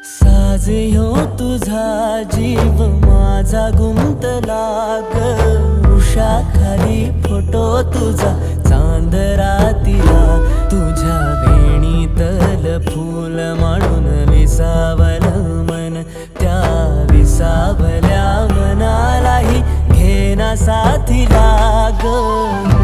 साज ह्यो तुझा जीव माझा गुंतला ग उषाखाली फोटो तुझा चांदरातीला तुझ्या वेणीतल फूल म्हणून विसावलं मन त्या विसावल्या मनालाही घेना साथीला ग